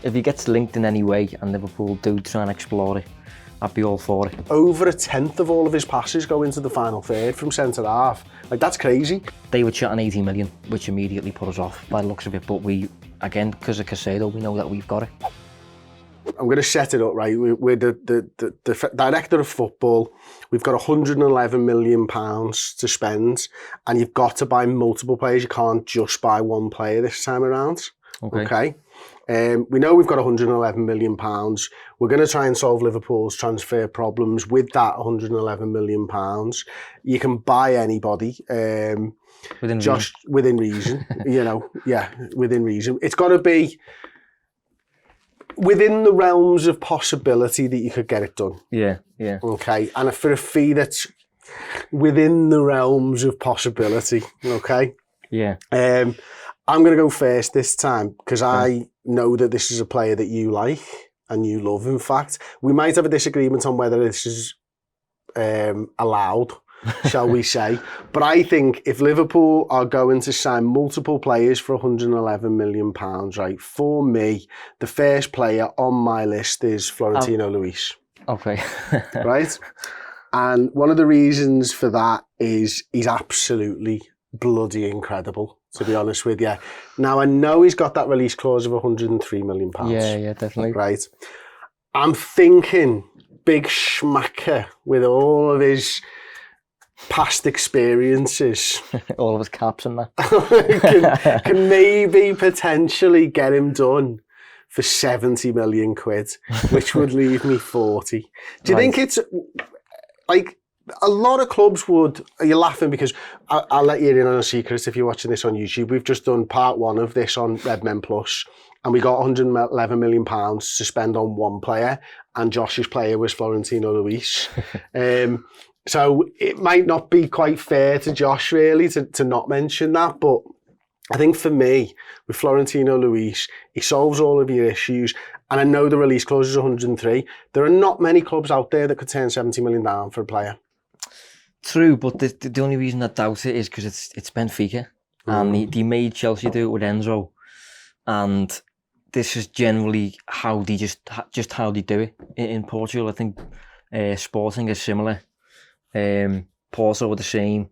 If he gets linked in any way and Liverpool do try and explore it, I'd be all for it. Over a tenth of all of his passes go into the final third from centre half. Like, that's crazy. They were chatting 80 million, which immediately put us off by the looks of it. But we, again, because of Caicedo, we know that we've got it. I'm going to set it up, right? We're the director of football. We've got £111 million to spend, and you've got to buy multiple players. You can't just buy one player this time around. Okay? We know we've got £111 million. We're going to try and solve Liverpool's transfer problems with that £111 million. You can buy anybody. Within reason, you know, within reason. It's got to be within the realms of possibility that you could get it done. Yeah. Okay, and for a fee that's within the realms of possibility. Okay. Yeah. I'm going to go first this time because I know that this is a player that you like and you love. In fact, we might have a disagreement on whether this is allowed, shall we say. But I think if Liverpool are going to sign multiple players for £111 million, right, for me, the first player on my list is Florentino Luis. Okay. Right? And one of the reasons for that is he's absolutely bloody incredible, to be honest with you. Now, I know he's got that release clause of £103 million. Yeah, definitely. Right. I'm thinking big schmacker with all of his past experiences. All of his caps and that. can maybe potentially get him done for 70 million quid, which would leave me 40. Do you think it's like a lot of clubs would? You're laughing because I'll let you in on a secret if you're watching this on YouTube. We've just done part 1 of this on Red Men Plus, and we got £111 million to spend on one player, and Josh's player was Florentino Luis. So it might not be quite fair to Josh, really, to not mention that. But I think for me, with Florentino Luis, he solves all of your issues. And I know the release clause is 103. There are not many clubs out there that could turn 70 million down for a player. True, but the only reason I doubt it is because it's Benfica. And they made Chelsea do it with Enzo. And this is generally how they just how they do it in Portugal. I think Sporting is similar. Porto are the same.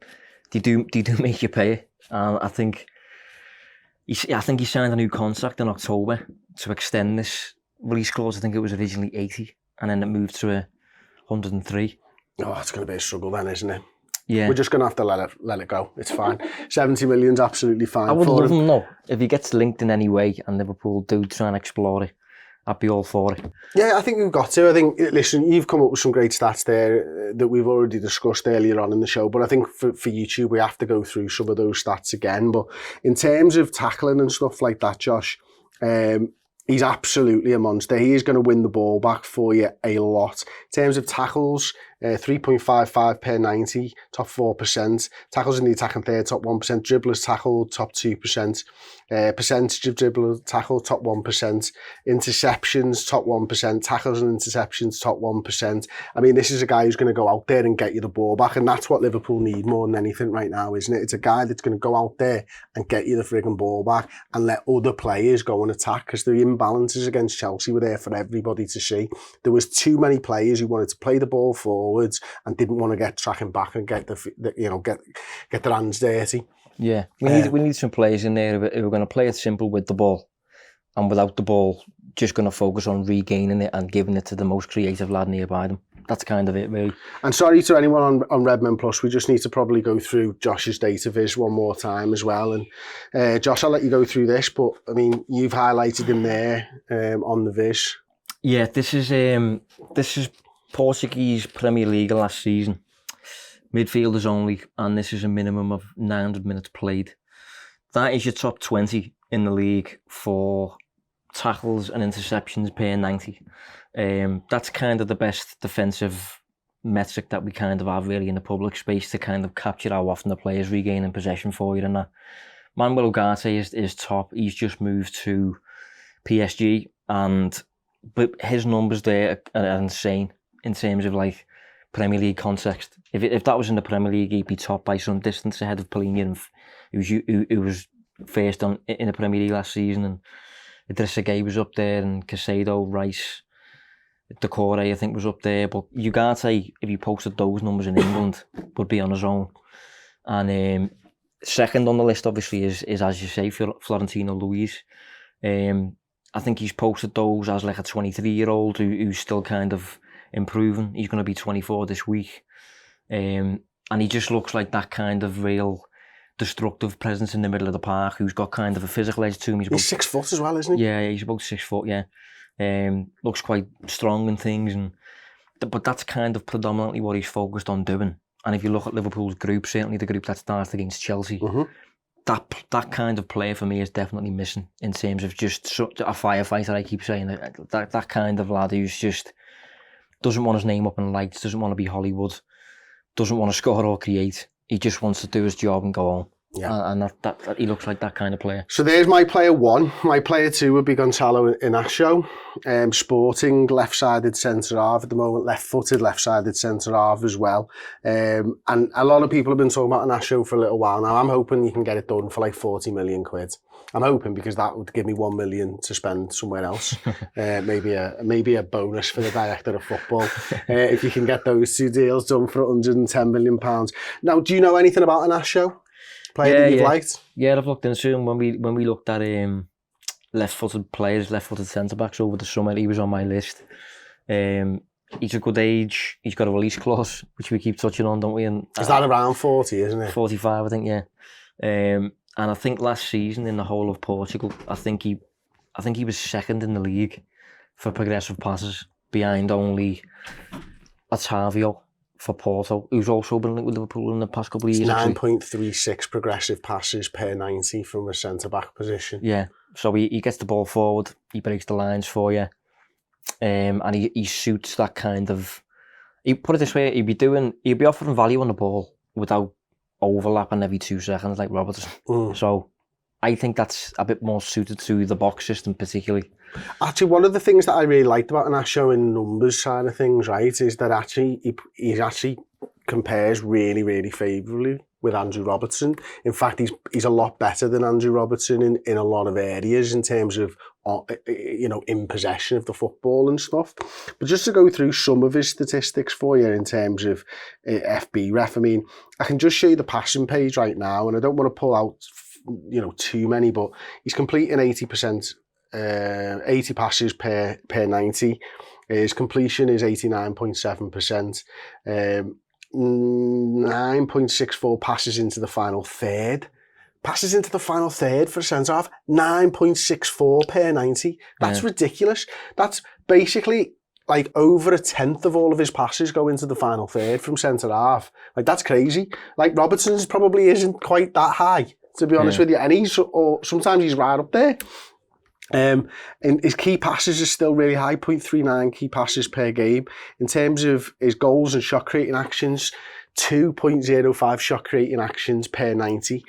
They do make you pay it. And I think he signed a new contract in October to extend this release clause. I think it was originally 80, and then it moved to 103. Oh, it's going to be a struggle then, isn't it? Yeah. We're just going to have to let it go. It's fine. 70 million's absolutely fine. I would love him, though. If he gets linked in any way and Liverpool do try and explore it, I'd be all for it. Yeah, I think we've got to. I think, listen, you've come up with some great stats there that we've already discussed earlier on in the show, but I think for YouTube, we have to go through some of those stats again. But in terms of tackling and stuff like that, Josh, he's absolutely a monster. He is going to win the ball back for you a lot. In terms of tackles, 3.55 per 90, top 4%. Tackles in the attacking third, top 1%. Dribblers tackled, top 2%. Percentage of dribblers tackled, top 1%. Interceptions, top 1%. Tackles and interceptions, top 1%. I mean, this is a guy who's going to go out there and get you the ball back, and that's what Liverpool need more than anything right now, isn't it? It's a guy that's going to go out there and get you the frigging ball back and let other players go and attack, because the imbalances against Chelsea were there for everybody to see. There was too many players who wanted to play the ball forwards and didn't want to get tracking back and get get their hands dirty. Yeah, we need some players in there who are going to play it simple with the ball, and without the ball, just going to focus on regaining it and giving it to the most creative lad nearby them. That's kind of it, really. And sorry to anyone on Redmen Plus, we just need to probably go through Josh's data viz one more time as well. And Josh, I'll let you go through this, but I mean, you've highlighted him there on the viz. Yeah, this is Portuguese Premier League last season. Midfielders only, and this is a minimum of 900 minutes played. That is your top 20 in the league for tackles and interceptions per 90. That's kind of the best defensive metric that we kind of have really in the public space to kind of capture how often the players regaining possession for you and that. Manuel Ugarte is top. He's just moved to PSG, but his numbers there are insane in terms of like Premier League context. If that was in the Premier League, he'd be top by some distance ahead of Palhinha, who was first in the Premier League last season, and Idrissa Gueye was up there, and Caicedo, Rice, Decore, I think, was up there. But Ugarte, if he posted those numbers in England, would be on his own. And second on the list, obviously, is as you say, Florentino Luis. I think he's posted those as like a 23-year-old who's still kind of improving. He's going to be 24 this week. And he just looks like that kind of real destructive presence in the middle of the park who's got kind of a physical edge to him. He's 6 foot as well, isn't he? Yeah, he's about 6 foot, yeah. Looks quite strong and things. But that's kind of predominantly what he's focused on doing. And if you look at Liverpool's group, certainly the group that starts against Chelsea, that kind of player for me is definitely missing in terms of just a firefighter, I keep saying. That kind of lad who's just doesn't want his name up in lights, doesn't want to be Hollywood, doesn't want to score or create. He just wants to do his job and go on. Yeah. And that he looks like that kind of player. So there's my player 1. My player 2 would be Gonzalo Inacio. Sporting left-sided centre-half at the moment, left-footed left-sided centre-half as well. And a lot of people have been talking about Inacio for a little while now. I'm hoping you can get it done for like 40 million quid. I'm hoping, because that would give me 1 million to spend somewhere else. Maybe a bonus for the director of football. If you can get those 2 deals done for £110 million. Now, do you know anything about Inacio? Player that you've liked? Yeah, I've looked into him. When we looked at left-footed players, left-footed centre-backs over the summer, he was on my list. He's a good age. He's got a release clause, which we keep touching on, don't we? And is that around 40, isn't it? 45, I think, yeah. And I think last season in the whole of Portugal, I think he was second in the league for progressive passes, behind only Otavio for Porto, who's also been linked with Liverpool in the past couple of years. 9.36 progressive passes per 90 from a centre-back position. Yeah, so he gets the ball forward, he breaks the lines for you, and he suits that kind of... Put it this way, he'd be offering value on the ball without overlapping every 2 seconds like Robertson. So I think that's a bit more suited to the box system particularly. Actually, one of the things that I really liked about Inacio in numbers side of things, right, is that actually he actually compares really, really favourably with Andrew Robertson. In fact, he's a lot better than Andrew Robertson in a lot of areas in terms of, in possession of the football and stuff. But just to go through some of his statistics for you in terms of FB ref, I mean, I can just show you the passing page right now, and I don't want to pull out, too many, but he's completing 80%. 80 passes per 90. His completion is 89.7%. 9.64 passes into the final third. Passes into the final third for a centre-half, 9.64 per 90. That's ridiculous. That's basically like over 1/10 of all of his passes go into the final third from centre-half. Like, that's crazy. Like, Robertson's probably isn't quite that high, to be honest with you. And sometimes he's right up there. And his key passes are still really high, 0.39 key passes per game. In terms of his goals and shot creating actions, 2.05 shot creating actions per 90.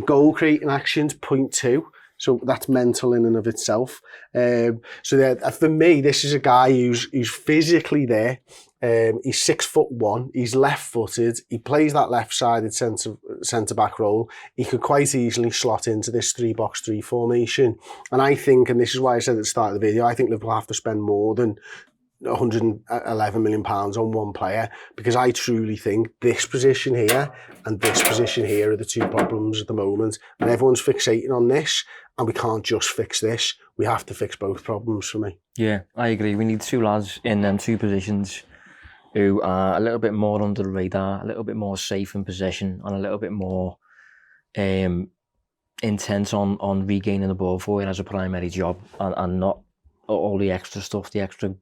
Goal creating actions, 0.2. So that's mental in and of itself. For me, this is a guy who's physically there. He's 6'1", he's left-footed, he plays that left-sided centre-back role. He could quite easily slot into this 3-box-3 formation. And I think, and this is why I said at the start of the video, I think Liverpool have to spend more than £111 million on one player, because I truly think this position here and this position here are the 2 problems at the moment. And everyone's fixating on this, and we can't just fix this. We have to fix both problems for me. Yeah, I agree. We need 2 lads in them 2 positions who are a little bit more under the radar, a little bit more safe in possession, and a little bit more intense on regaining the ball for it as a primary job, and not all the extra stuff, the extra,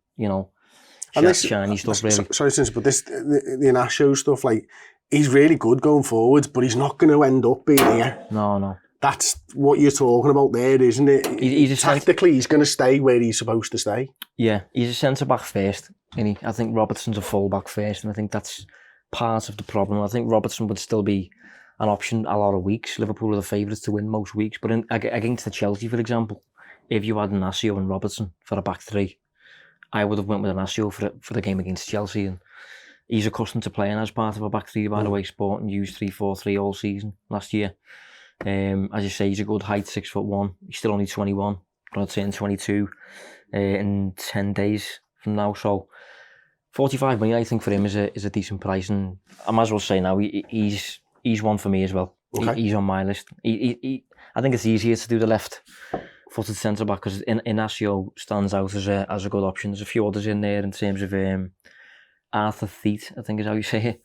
shiny stuff, really. Sorry, but the Inacio stuff, like, he's really good going forward, but he's not going to end up being here. No. That's what you're talking about there, isn't it? Tactically, he's going to stay where he's supposed to stay. Yeah, he's a centre-back first. I think Robertson's a full-back first, and I think that's part of the problem. I think Robertson would still be an option a lot of weeks. Liverpool are the favourites to win most weeks. But against the Chelsea, for example, if you had Inacio and Robertson for a back 3, I would have went with Inacio for the game against Chelsea. And he's accustomed to playing as part of a back 3, by the way. Sporting used 3-4-3 all season last year. As you say, he's a good height, 6'1". He's still only 21. Gonna turn 22 in 10 days from now. So 45 million, I think, for him is a decent price, and I might as well say now he's one for me as well. Okay. He's on my list. I think it's easier to do the left-footed centre back because Inacio stands out as a good option. There's a few others in there in terms of Arthur Theet, I think is how you say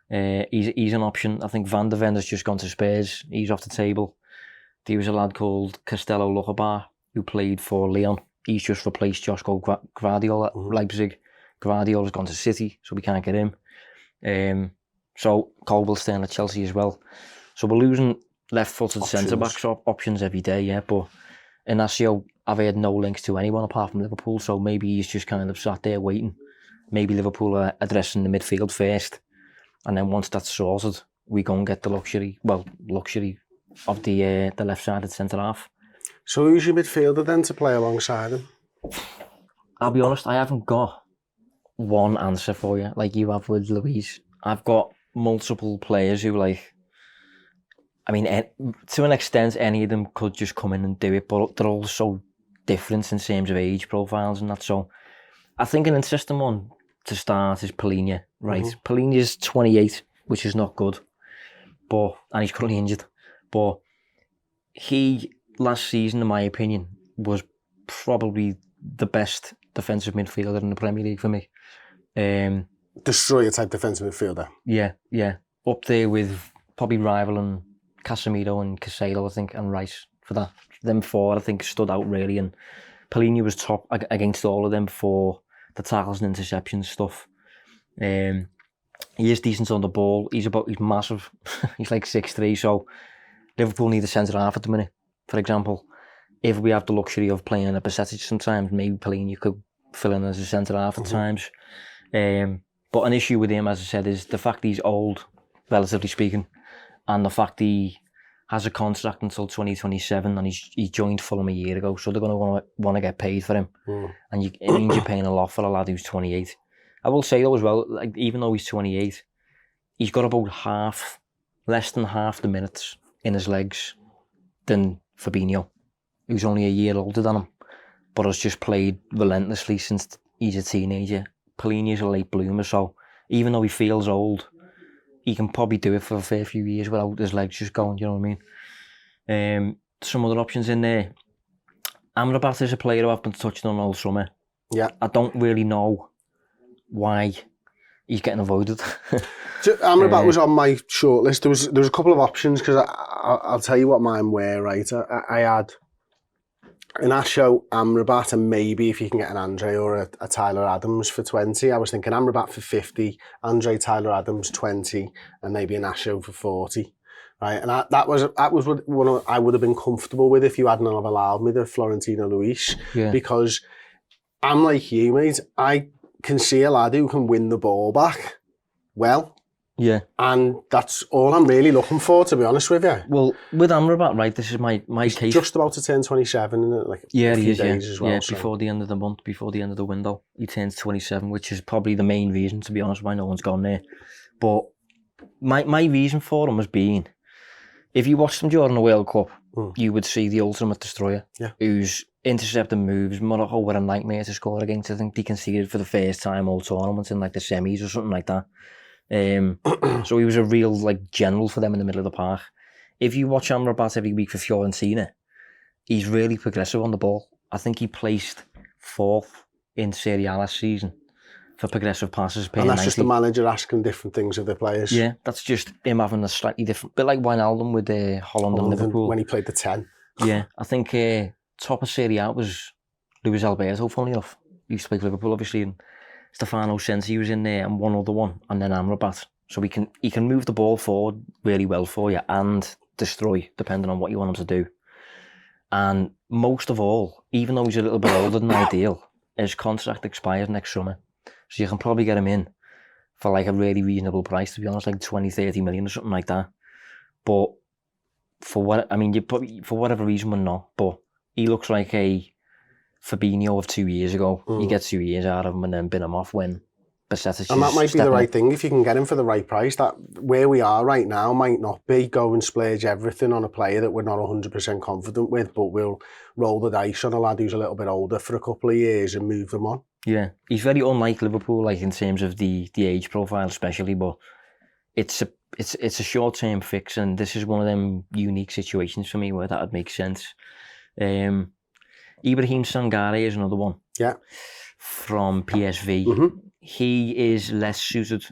it. He's an option. I think Van der Ven has just gone to Spurs. He's off the table. There was a lad called Caicedo Luchabar who played for Lyon. He's just replaced Joshko Gvardiol at Leipzig. Gvardiol's gone to City, so we can't get him. So Colwell's staying at Chelsea as well. So we're losing left-footed centre-backs options every day, yeah. But Inacio, I've heard no links to anyone apart from Liverpool, so maybe he's just kind of sat there waiting. Maybe Liverpool are addressing the midfield first, and then once that's sorted, we go and get the luxury of the left-sided centre-half. So who's your midfielder then to play alongside him? I'll be honest, I haven't got one answer for you like you have with Louise. I've got multiple players who, like, I mean, to an extent, any of them could just come in and do it, but they're all so different in terms of age profiles and that. So I think an interesting one to start is Palhinha, right? Mm-hmm. Palhinha's 28, which is not good, and he's currently injured. But he, last season, in my opinion, was probably the best defensive midfielder in the Premier League for me. Destroyer type defensive midfielder. Yeah. Up there with probably rivaling Casemiro and Caicedo, I think, and Rice for that. Them four, I think, stood out really, and Palhinha was top against all of them for the tackles and interceptions stuff. He is decent on the ball. He's massive. He's like 6'3", so Liverpool need a centre half at the minute. For example, if we have the luxury of playing in a percentage sometimes, maybe Palhinha could fill in as a centre half at times. But an issue with him, as I said, is the fact he's old, relatively speaking, and the fact he has a contract until 2027, and he joined Fulham a year ago, so they're going to want to get paid for him. And it means you're paying a lot for a lad who's 28. I will say though as well, like, even though he's 28, he's got about less than half the minutes in his legs than Fabinho, who's only a year older than him, but has just played relentlessly since he's a teenager. Palhinha's a late bloomer, so even though he feels old, he can probably do it for a fair few years without his legs just going, you know what I mean? Some other options in there. Amrabat is a player who I've been touching on all summer. Yeah. I don't really know why he's getting avoided. Amrabat was on my shortlist. There was a couple of options, because I'll tell you what mine were, right? I had Inacio, Amrabat, and maybe if you can get an Andre or a Tyler Adams for 20. I was thinking Amrabat for 50, Andre, Tyler Adams 20, and maybe Inacio for 40. Right, and that was one I would have been comfortable with if you hadn't have allowed me the Florentino Luis, because I'm like you, mate. I can see a lad who can win the ball back well. Yeah. And that's all I'm really looking for, to be honest with you. Well, with Amrabat, right, this is my case. Just about to turn 27, isn't it? Like a few days as well. Yeah, before the end of the month, before the end of the window, he turns 27, which is probably the main reason, to be honest, why no one's gone there. But my reason for him has been, if you watched him during the World Cup, you would see the ultimate destroyer, who's intercepting moves. Morocco were a nightmare to score against. I think they conceded for the first time all tournaments in like the semis or something like that. So he was a real general for them in the middle of the park. If you watch Amrabat every week for Fiorentina, he's really progressive on the ball. I think he placed 4th in Serie A last season for progressive passes. And that's 90. Just the manager asking different things of the players. Yeah, that's just him having a slightly different, bit like Wijnaldum with Holland and Liverpool. When he played the 10. Yeah, I think top of Serie A was Luis Alberto, funnily enough. He used to play for Liverpool, obviously, and Stefano Sensi was in there, and one other one, and then Amrabat. So he can move the ball forward really well for you and destroy, depending on what you want him to do. And most of all, even though he's a little bit older than ideal, his contract expires next summer. So you can probably get him in for like a really reasonable price, to be honest, like 20, 30 million or something like that. But for whatever reason we're not, but he looks like a Fabinho of 2 years ago. You get 2 years out of him and then bin him off when Besetic. And that might be the right thing if you can get him for the right price. That where we are right now might not be go and splurge everything on a player that we're not 100% confident with, but we'll roll the dice on a lad who's a little bit older for a couple of years and move them on. Yeah, he's very unlike Liverpool, like in terms of the age profile, especially. But it's a short-term fix, and this is one of them unique situations for me where that would make sense. Ibrahim Sangare is another one. Yeah. From PSV. He is less suited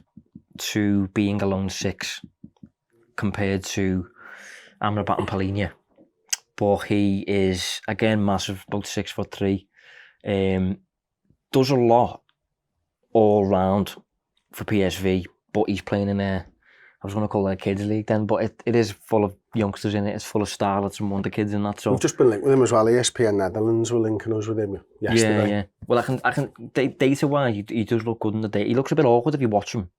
to being a lone six compared to Amrabat and Palhinha. But he is, again, massive, about 6'3". Does a lot all round for PSV, but he's playing in a, I was going to call it a kids league then, but it is full of youngsters in it. It's full of starlets and wonder kids and that. So we've just been linked with him as well. ESPN Netherlands were linking us with him yesterday. Yeah. Well, I can data-wise, he does look good in the day. He looks a bit awkward if you watch him.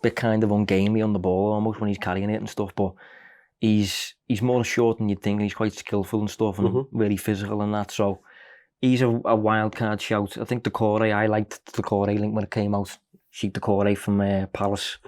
Bit kind of ungainly on the ball almost when he's carrying it and stuff, but he's more short than you'd think, and he's quite skillful and stuff, and really physical and that. So he's a wild card shout. I think I liked the Decore link when it came out. Sheep Decore from Palace.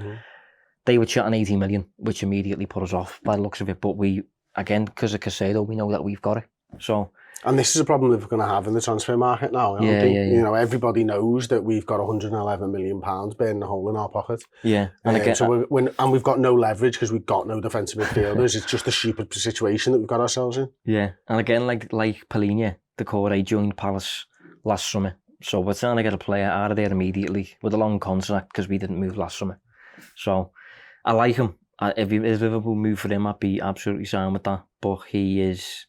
They were chatting 80 million, which immediately put us off by the looks of it. But we, again, because of Caicedo, we know that we've got it. So, and this is a problem that we're going to have in the transfer market now. You know, everybody knows that we've got £111 million burning a hole in our pocket. Yeah, and again, so we've got no leverage because we've got no defensive midfielders. It's just a stupid situation that we've got ourselves in. Yeah, and again, like Palhinha, Decore joined Palace last summer. So we're trying to get a player out of there immediately with a long contract because we didn't move last summer. So I like him. If Liverpool move for him, I'd be absolutely sound with that. But he is...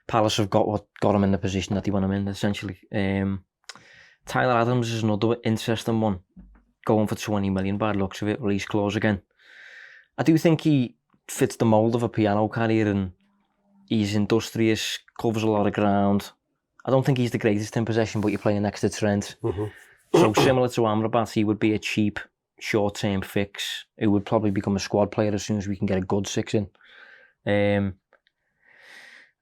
Palace have got him in the position that they want him in, essentially. Tyler Adams is another interesting one. Going for 20 million by the looks of it, release clause again. I do think he fits the mould of a piano carrier, and he's industrious, covers a lot of ground. I don't think he's the greatest in possession, but you're playing next to Trent. So similar to Amrabat, he would be a cheap, short-term fix who would probably become a squad player as soon as we can get a good six in.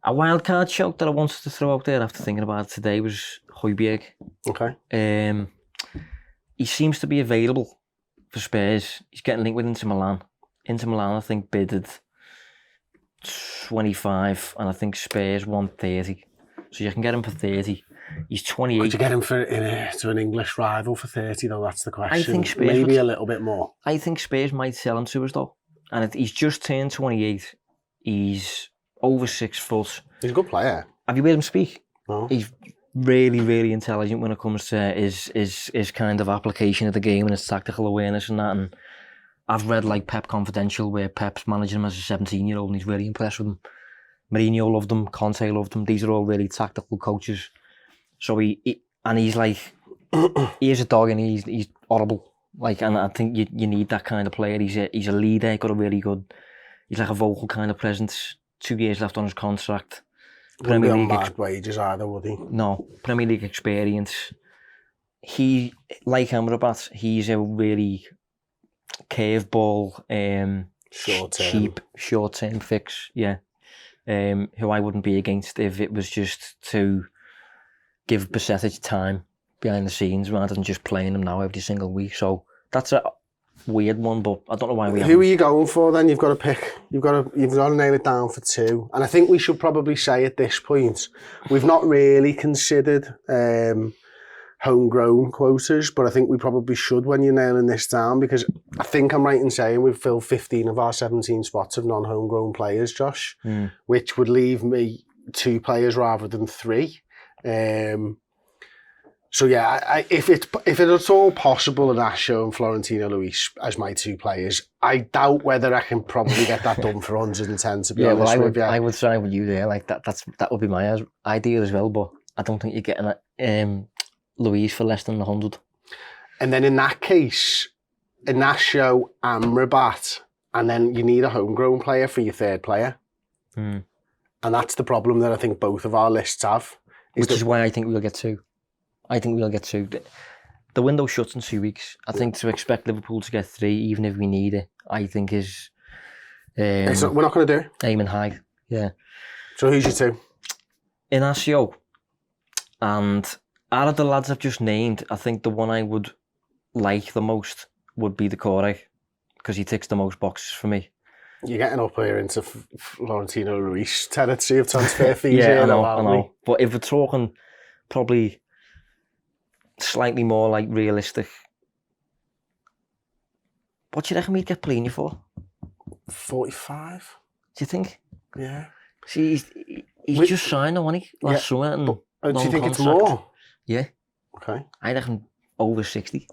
A wild card shout that I wanted to throw out there after thinking about it today was Højbjerg. Okay. He seems to be available for Spurs. He's getting linked with Inter Milan. Inter Milan, I think, bidded 25, and I think Spurs want 30. So you can get him for 30. He's 28. Could you get him to an English rival for 30 though? That's the question. I think Spurs maybe a little bit more. I think Spurs might sell him to us though. And he's just turned 28. He's over 6 foot. He's a good player. Have you heard him speak? No. He's really, really intelligent when it comes to his kind of application of the game and his tactical awareness and that. And I've read like Pep Confidential where Pep's managing him as a 17-year-old and he's really impressed with him. Mourinho loved him, Conte loved him. These are all really tactical coaches. So he's like, he is a dog and he's horrible. Like, and I think you need that kind of player. He's a leader, got a really good, he's like a vocal kind of presence. 2 years left on his contract. Premier League bad wages either, would he? No, Premier League experience. He, like Amrabat, he's a really curveball, cheap, short-term fix. Yeah. Who I wouldn't be against if it was just to give Besetic time behind the scenes rather than just playing him now every single week. So that's a weird one, but I don't know why we haven't. Who are you going for then? You've got to pick. You've got to nail it down for 2. And I think we should probably say at this point, we've not really considered homegrown quotas, but I think we probably should when you're nailing this down, because I think I'm right in saying we've filled 15 of our 17 spots of non-homegrown players, Josh, which would leave me 2 players rather than 3. So yeah, if it's at all possible, Inacio and Florentino Luis as my 2 players, I doubt whether I can probably get that done for 110. To be honest with you, I would side with you there. Like that would be my idea as well, but I don't think you're getting Luis for less than 100. And then in that case, Inacio, Amrabat, and then you need a homegrown player for your 3rd player. And that's the problem that I think both of our lists have. Which is why I think we'll get 2. I think we'll get 2. The window shuts in 2 weeks. I think to expect Liverpool to get 3, even if we need it, I think is... we're not going to do it. Aiming high, yeah. So who's your 2? Inacio and out of the lads I've just named, I think the one I would like the most would be the Corey, because he ticks the most boxes for me. You're getting up here into Florentino Luis territory of transfer fees. Yeah, here, I know. But if we're talking probably slightly more like realistic, what do you reckon we'd get Pellegrini for? 45. Do you think? Yeah. See, he's just signed, wasn't he, last summer? And do you think it's contract. more? Yeah. Okay. I reckon over 60.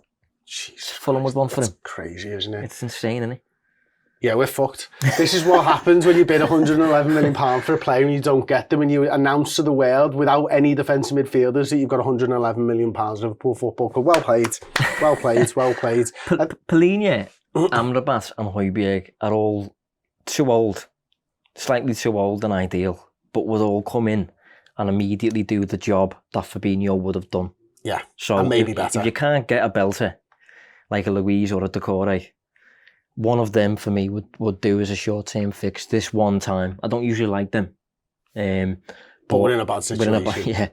Jeez, Fulham would want for him. Crazy, isn't it? It's insane, isn't it? Yeah, we're fucked. This is what happens when you bid £111 million for a player and you don't get them, and you announce to the world without any defensive midfielders that you've got £111 million Liverpool Football Club. Well played. Well played. Well played. Pellegrini, Amrabat and Højbjerg are all too old, slightly too old and ideal, but would all come in and immediately do the job that Fabinho would have done. Yeah, so and maybe better. If you can't get a belter like a Luis or a Decore, one of them for me would do as a short-term fix this one time. I don't usually like them. But we're in a bad situation. Yeah.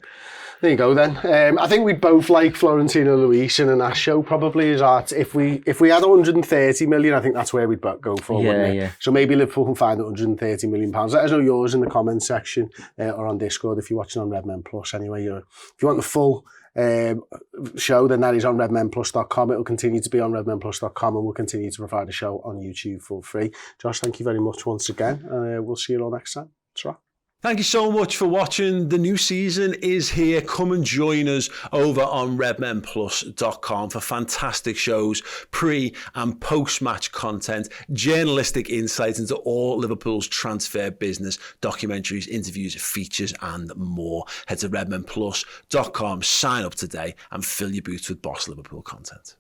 There you go then. I think we'd both like Florentino Luis and Anasho probably is art. If we had 130 million, I think that's where we'd go for, wouldn't it? Yeah. So maybe Liverpool can find 130 million pounds. Let us know yours in the comments section or on Discord if you're watching on Redmen Plus. Anyway, if you want the full show, then that is on redmenplus.com. It will continue to be on redmenplus.com, and we'll continue to provide a show on YouTube for free. Josh, thank you very much once again, and we'll see you all next time. Ta-ra. Thank you so much for watching. The new season is here. Come and join us over on redmenplus.com for fantastic shows, pre and post-match content, journalistic insights into all Liverpool's transfer business, documentaries, interviews, features and more. Head to redmenplus.com, sign up today and fill your boots with Boss Liverpool content.